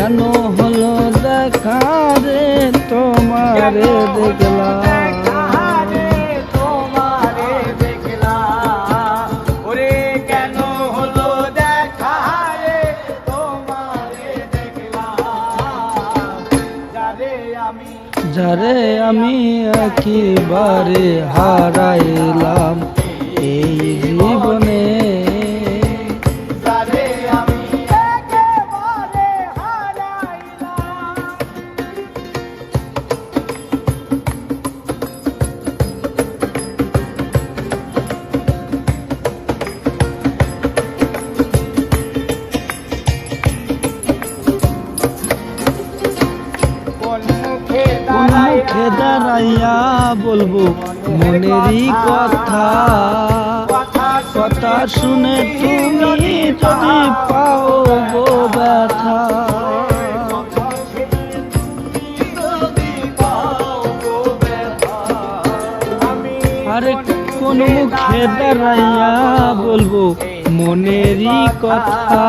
কেন হলো দেখা রে তোমারে দেখলাম, ওরে কেন হলো দেখা রে তোমারে দেখলাম, যারে আমি একেবারে হারাইলাম এই জীবনে। মুখে দাঁড়াইয়া বলবো মনেরই কথা, কথা শুনে তুমি যদি পাও গো ব্যথা। আরে কোন মুখে দাঁড়াইয়া বলবো মনেরই কথা,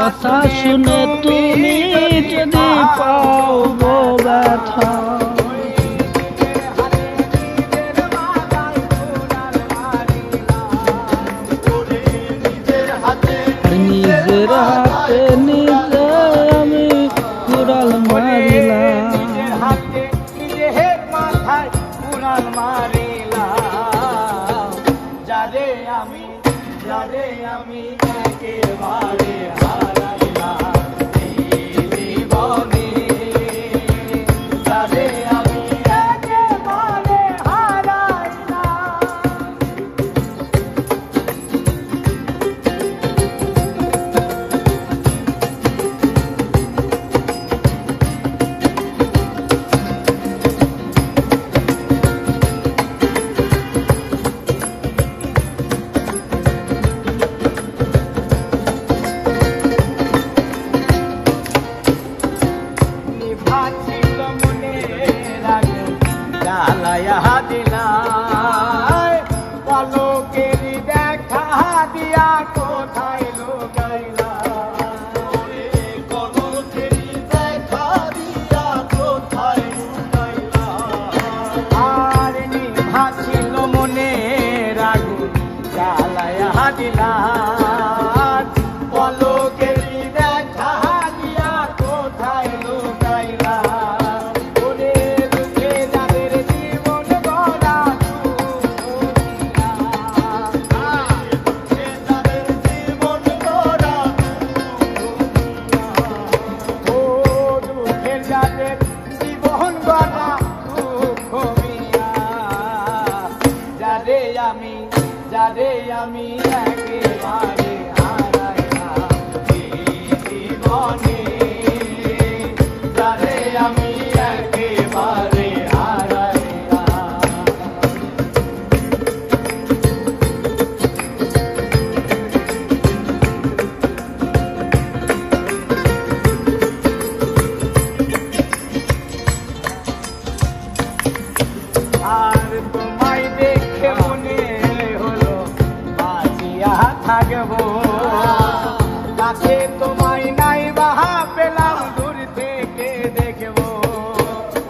কথা শুনে তুমি যদি পাও গো ব্যথা। নিজের হাতে নিজে আমি কুড়াল মারিলাম, যারে আমি একেবারে হারাইলাম এই জীবনে, যারে আমি একেবারে হারাইলাম। জ্বালায়া দিলাই পলকের দেখা দিয়া কোথায় লুকাইলা, পলকের দেখা দিয়া কোথায় লুকাইলা। আর নিভাছিল মনের আগুন জ্বালায়া দিলাই পলকের দেখা দিয়া কোথায় লুকাইলা। যারে আমি একেবারে হারাইলাম এই জীবনে, যারে আমি একেবারে হারাইলাম। আর তোমায় দেখে মনে হলো বাঁচিয়া থাকবো, কাছে তোমায় নাই বাহা পেলাম দূর থেকে দেখবো,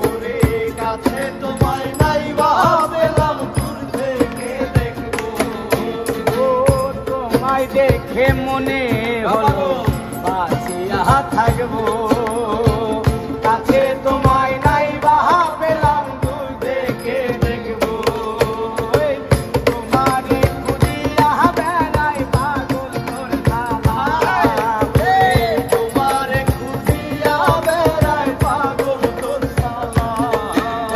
ওরে কাছে তোমায় নাই বাহা পেলাম দূর থেকে দেখবো। ও তোমায় দেখে মনে হলো বাঁচিয়া থাকবো, কাছে তোমায় নাই বাহা পেলাম দূর থেকে দেখবো। তোমারে খুঁজিয়া বেড়াই পাগল তোর জ্বালা, তোমারে খুঁজিয়া বেড়াই পাগল তোর জ্বালা।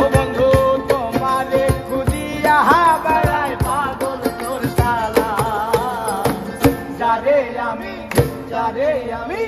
ও বন্ধু তোমারে খুঁজিয়া বেড়াই পাগল তোর জ্বালা, যারে আমি যারে আমি